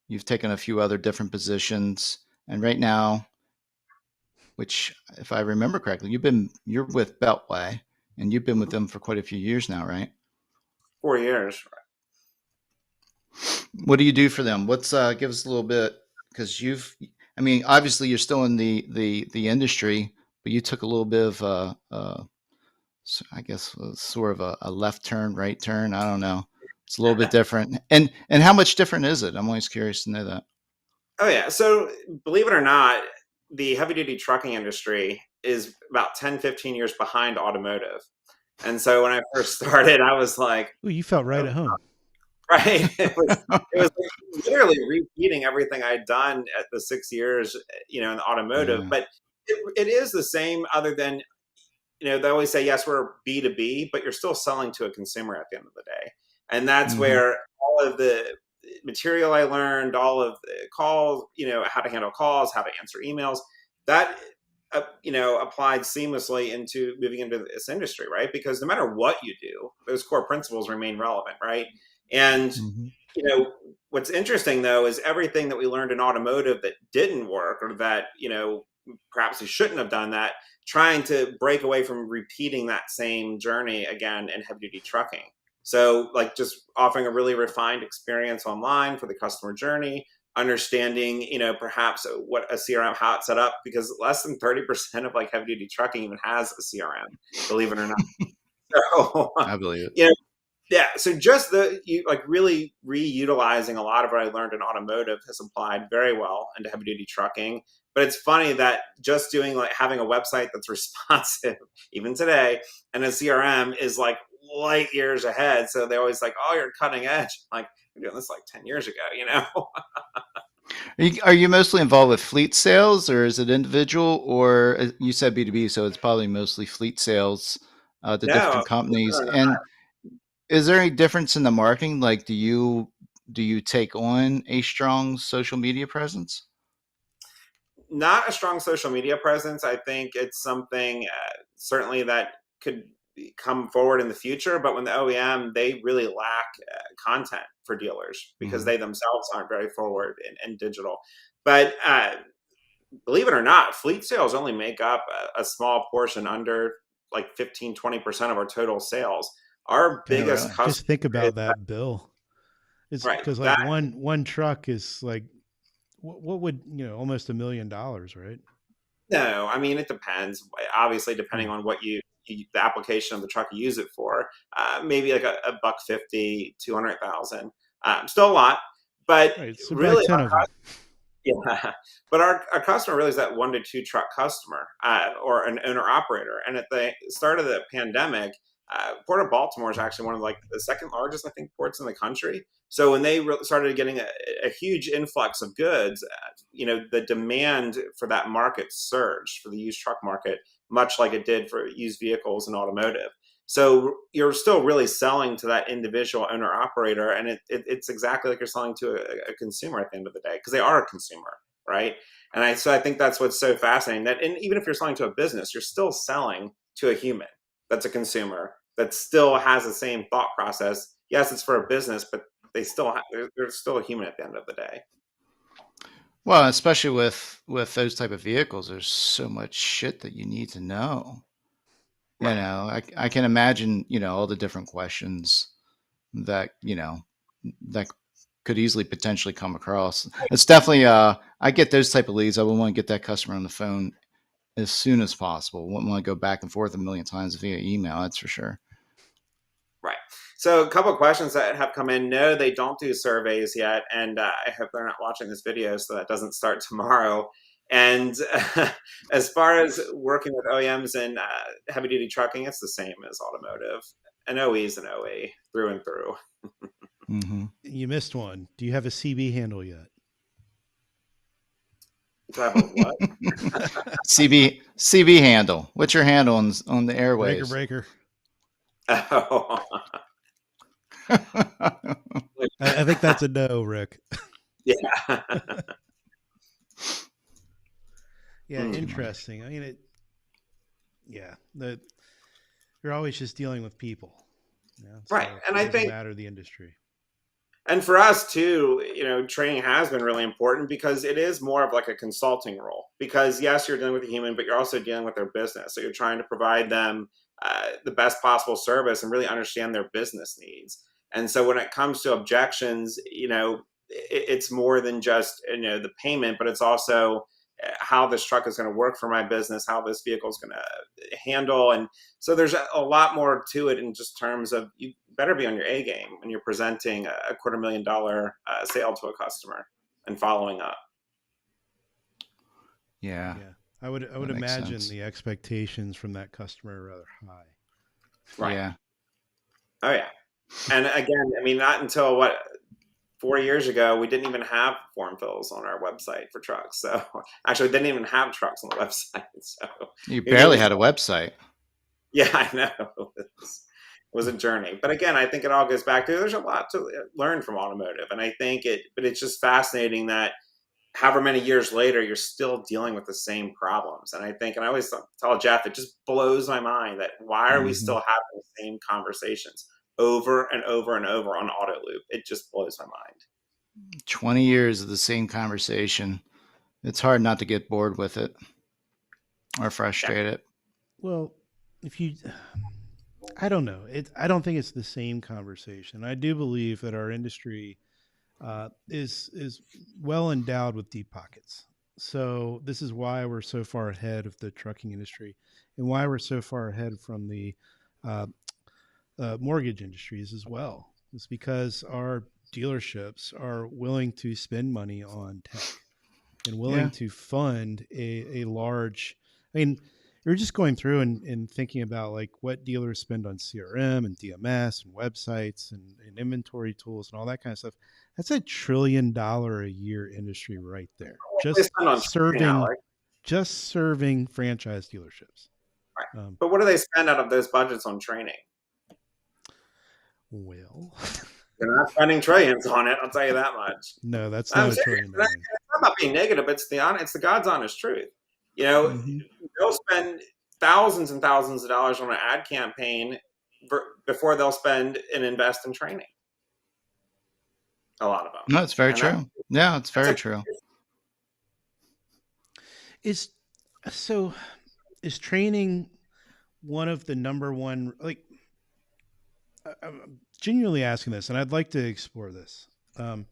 you've taken a few other different positions, and right now, which, if I remember correctly, you're with Beltway, and you've been with them for quite a few years now, right? 4 years. What do you do for them? What's give us a little bit, because I mean, obviously you're still in the industry, but you took a little bit of I guess sort of a left turn, right turn. I don't know. It's a little bit different. And how much different is it? I'm always curious to know that. Oh yeah. So believe it or not, the heavy duty trucking industry is about 10, 15 years behind automotive. And so when I first started, I was like, Ooh, you felt right oh, at home. right. It was literally repeating everything I'd done at the 6 years, in the automotive. Yeah. But it is the same, other than, they always say, yes, we're B2B, but you're still selling to a consumer at the end of the day. And that's Mm-hmm. where all of the material I learned, all of the calls, how to handle calls, how to answer emails, that, applied seamlessly into moving into this industry, right? Because no matter what you do, those core principles remain relevant, right? And, Mm-hmm. what's interesting though, is everything that we learned in automotive that didn't work, or that, perhaps we shouldn't have done that, trying to break away from repeating that same journey again in heavy duty trucking. So, like, just offering a really refined experience online for the customer journey, understanding, perhaps what a CRM, how it's set up, because less than 30% of like heavy duty trucking even has a CRM, believe it or not. So, I believe it. you know, yeah. So just really reutilizing a lot of what I learned in automotive has applied very well into heavy duty trucking. But it's funny that just doing, like, having a website that's responsive even today, and a CRM is like light years ahead. So they always like, oh, you're cutting edge. Like, we're doing this like 10 years ago. Are you mostly involved with fleet sales, or is it individual, or you said B2B, so it's probably mostly fleet sales to No, different companies. And is there any difference in the marketing? Like, do you take on a strong social media presence? not a strong social media presence. I think it's something, certainly, that could come forward in the future. But when the OEM, they really lack content for dealers, because Mm-hmm. they themselves aren't very forward in digital. But believe it or not, fleet sales only make up a small portion, under like 15, 20% of our total sales. Our Oh, biggest really? Just customer think is about that bill. It's right. because like That one truck is like what would almost $1 million, right? No, I mean, it depends. Obviously, depending Hmm. on what the application of the truck you use it for, maybe like a buck 50, 200,000. Still a lot, but Right. So buy really, 10 of them. yeah. But our customer really is that 1 to 2 truck customer, or an owner operator. And at the start of the pandemic, Port of Baltimore is actually one of, like, the second largest, I think, ports in the country. So when they started getting a huge influx of goods, the demand for that market surged, for the used truck market, much like it did for used vehicles and automotive. So you're still really selling to that individual owner operator, and it's exactly like you're selling to a consumer at the end of the day, because they are a consumer, right? So I think that's what's so fascinating. That, and even if you're selling to a business, you're still selling to a human that's a consumer, that still has the same thought process. Yes, it's for a business, but they're still a human at the end of the day. Well, especially with those type of vehicles, there's so much shit that you need to know. Right. I can imagine, all the different questions that, that could easily potentially come across. It's definitely I get those type of leads. I would want to get that customer on the phone as soon as possible. Wouldn't want to go back and forth a million times via email, that's for sure. Right. So a couple of questions that have come in. No, they don't do surveys yet, and I hope they're not watching this video, so that doesn't start tomorrow. And as far as working with OEMs and heavy duty trucking, it's the same as automotive. An OE is an OE through and through. Mm-hmm. You missed one. Do you have a CB handle yet? Do I have a what? CB handle. What's your handle on the Breaker airwaves? breaker. Oh, I think that's a no, Rick. yeah. Yeah, Hmm. interesting. I mean, you're always just dealing with people. Right. So And it I doesn't think, matter the industry. and for us too, training has been really important because it is more of like a consulting role. Because yes, you're dealing with a human, but you're also dealing with their business. So you're trying to provide them the best possible service and really understand their business needs. And so when it comes to objections, it's more than just the payment, but it's also how this truck is going to work for my business, how this vehicle is going to handle, and so there's a lot more to it in just terms of you better be on your A game when you're presenting a $250,000 sale to a customer and following up. Yeah, Yeah, I would that makes imagine sense. the expectations from that customer are rather high. Right. Yeah. Oh yeah. And again, I mean, not until 4 years ago, we didn't even have form fills on our website for trucks. So actually, we didn't even have trucks on the website. So You we knew it barely was, had a website. yeah, I know. It was a journey. But again, I think it all goes back to there's a lot to learn from automotive. And I think but it's just fascinating that however many years later, you're still dealing with the same problems. And I always tell Jeff, it just blows my mind that why are we Hmm. still having the same conversations over and over and over on auto loop? It just blows my mind. 20 years of the same conversation. It's hard not to get bored with it or Yeah. frustrated. Well, if you, I don't know. I don't think it's the same conversation. I do believe that our industry is well endowed with deep pockets. So this is why we're so far ahead of the trucking industry, and why we're so far ahead from the uh, mortgage industries as well. It's because our dealerships are willing to spend money on tech and willing Yeah. to fund a large. I mean, you're just going through and thinking about like what dealers spend on CRM and DMS and websites and inventory tools and all that kind of stuff. That's $1 trillion a year industry right there. They spend on training, Alex. Just serving franchise dealerships. Right. Um, But what do they spend out of those budgets on training? well, They're not spending trillions on it. I'll tell you that much. no, that's I'm not a serious. trillion It's dollars. not about being negative. It's the God's honest truth. You know, Mm-hmm. they'll spend thousands and thousands of dollars on an ad campaign before they'll spend and invest in training. A lot of them, No, it's very and true. Yeah, it's that's very a true. Is so is training one of the number one like I'm genuinely asking this, and I'd like to explore this. Um,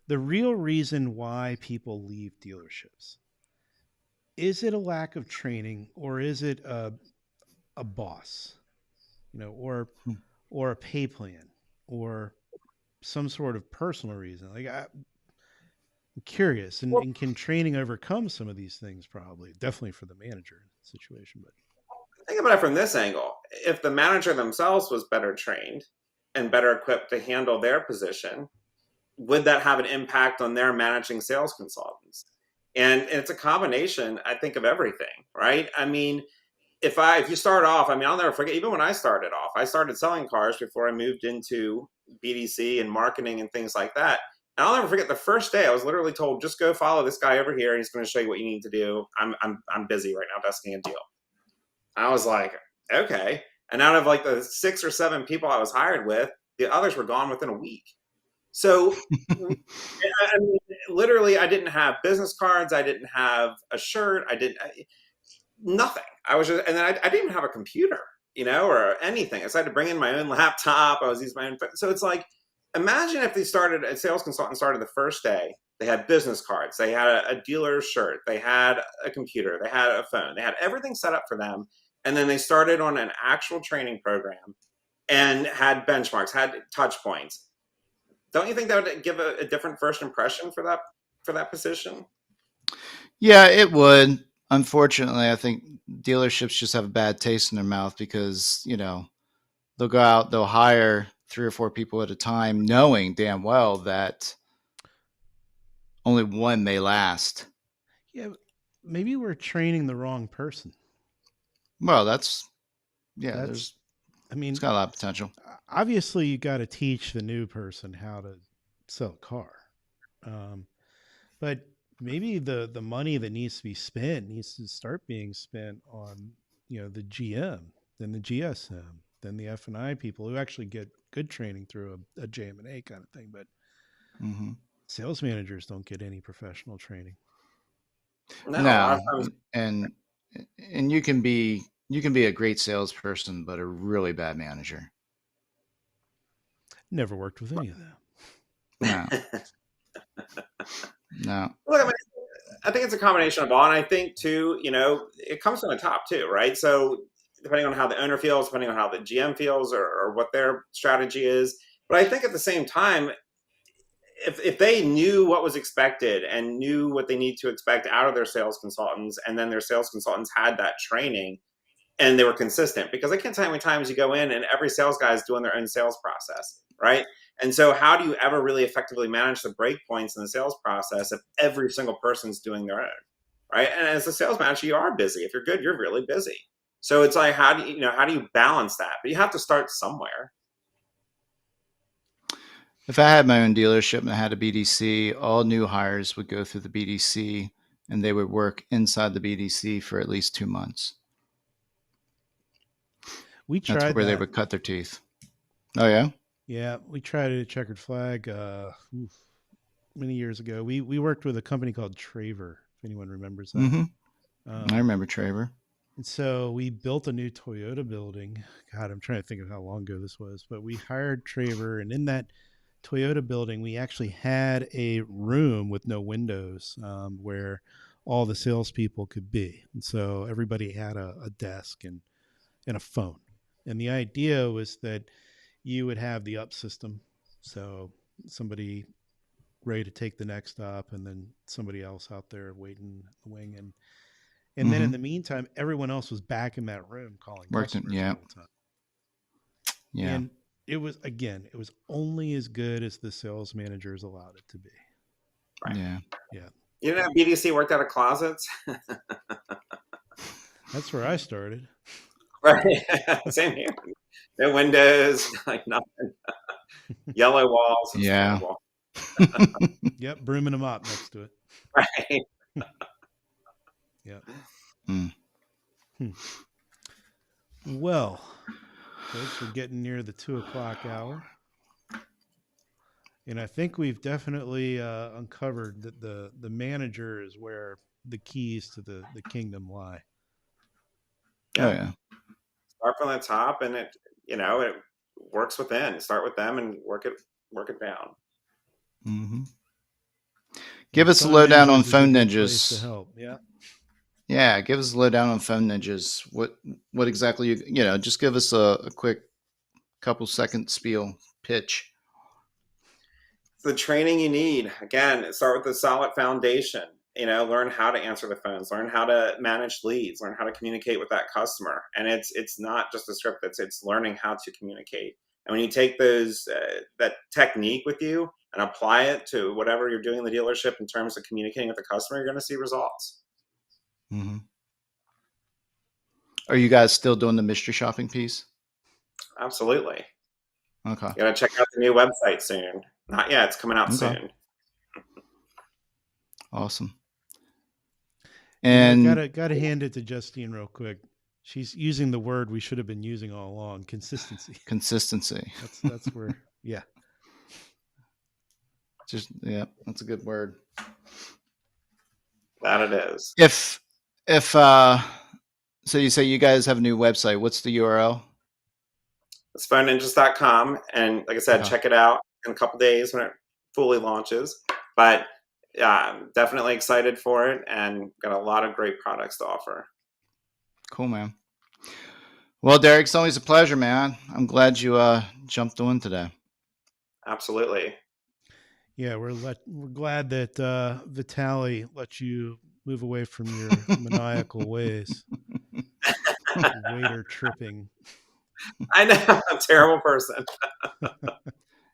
the real reason why people leave dealerships, is it a lack of training, or is it a boss, Hmm. or a pay plan, or some sort of personal reason? Like I'm curious, and, well, and can training overcome some of these things? Probably, definitely for the manager situation, but think about it from this angle. If the manager themselves was better trained and better equipped to handle their position, would that have an impact on their managing sales consultants? And it's a combination, I think, of everything, right? I mean, if you start off, I mean, I'll never forget. Even when I started off, I started selling cars before I moved into BDC and marketing and things like that. And I'll never forget the first day I was literally told, just go follow this guy over here, and he's going to show you what you need to do. I'm busy right now, desking a deal. I was like, okay. And out of like the 6 or 7 people I was hired with, the others were gone within a week. So, I mean, literally, I didn't have business cards. I didn't have a shirt. Nothing. I was just, and then I didn't even have a computer, or anything. So I had to bring in my own laptop. I was using my own. So it's like, imagine if a sales consultant started the first day. They had business cards. They had a dealer's shirt. They had a computer. They had a phone. They had everything set up for them. And then they started on an actual training program and had benchmarks, had touch points. Don't you think that would give a different first impression for that position? Yeah, it would. Unfortunately, I think dealerships just have a bad taste in their mouth because, they'll go out, they'll hire 3 or 4 people at a time, knowing damn well that only one may last. Yeah, maybe we're training the wrong person. Well, yeah, That's, I it's mean, got a lot of potential. obviously you got to teach the new person how to sell a car. Um, but maybe the money that needs to be spent needs to start being spent on, the GM, then the GSM, then the F&I people who actually get good training through a JM&A kind of thing. But Hmm. sales managers don't get any professional training. No, a lot of No, times. and you can be a great salesperson, but a really bad manager. Never worked with any of them. No, no. Look, I mean, I think it's a combination of all, and I think too, it comes from the top too, right? So depending on how the owner feels, depending on how the GM feels, or what their strategy is, but I think at the same time, if they knew what was expected and knew what they need to expect out of their sales consultants, and then their sales consultants had that training and they were consistent, because I can't tell you how many times you go in and every sales guy is doing their own sales process, right? And so how do you ever really effectively manage the break points in the sales process if every single person's doing their own, right? And as a sales manager, you are busy. If you're good, you're really busy. So it's like, how do you balance that? But you have to start somewhere. If I had my own dealership and I had a BDC, all new hires would go through the BDC and they would work inside the BDC for at least 2 months. We That's tried where they that. would cut their teeth. Oh yeah. Yeah, we tried it at Checkered Flag many years ago. We worked with a company called Traver, if anyone remembers that. Mm-hmm. I Um, remember Traver. and so we built a new Toyota building. God, I'm trying to think of how long ago this was, but we hired Traver, and in that Toyota building, we actually had a room with no windows where all the salespeople could be. And so everybody had a desk and a phone. And the idea was that you would have the up system. So somebody ready to take the next stop and then somebody else out there waiting in the wing. And then in Mm-hmm. the meantime, everyone else was back in that room calling Worked in, customers the yeah, whole time. yeah. And it was only as good as the sales managers allowed it to be. Right. Yeah. Yeah. You know, BDC worked out of closets. That's where I started. Right. Same here. No windows, like nothing. Yellow walls. It's Yeah. terrible. Yep. Brooming them up next to it. Right. Yep. Mm. Hmm. Well, folks, we're getting near the 2 o'clock hour. And I think we've definitely uncovered that the manager is where the keys to the kingdom lie. Oh Yeah. yeah. Start from the top, and it works within. Start with them and work it down. Mm-hmm. Give And us a Phone lowdown on Ninjas is a phone good place to ninjas. help. Yeah. Yeah, give us a lowdown on phone ninjas. What exactly just give us a quick couple second spiel pitch. It's the training you need. Again, start with a solid foundation. Learn how to answer the phones, learn how to manage leads, learn how to communicate with that customer. And it's not just a script. It's learning how to communicate. And when you take that technique with you and apply it to whatever you're doing in the dealership in terms of communicating with the customer, you're going to see results. Mm-hmm. Are you guys still doing the mystery shopping piece? Absolutely. Okay. You got to check out the new website soon. Not yet. It's coming out Okay. soon. Awesome. And And gotta hand it to Justine real quick. She's using the word we should have been using all along: consistency. consistency. That's where, yeah. That's a good word. That it is. If so you say you guys have a new website. What's the URL? It's phoneninjas.com. And like I said, Okay. check it out in a couple days when it fully launches. But I'm definitely excited for it and got a lot of great products to offer. Cool, man. Well, Derrick, it's always a pleasure, man. I'm glad you jumped on today. Absolutely. Yeah, we're glad that Vitaly let you move away from your maniacal ways. Waiter tripping. I know. I'm a terrible person.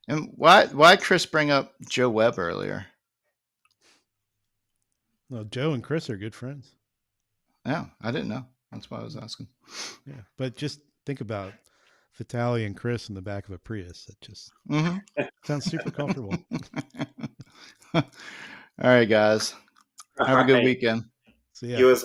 And why Chris bring up Joe Webb earlier? Well, Joe and Chris are good friends. Yeah, I didn't know. That's why I was asking. Yeah, but just think about Vitaly and Chris in the back of a Prius. That just sounds super comfortable. All right, guys. All Have a good right. weekend. So yeah. You as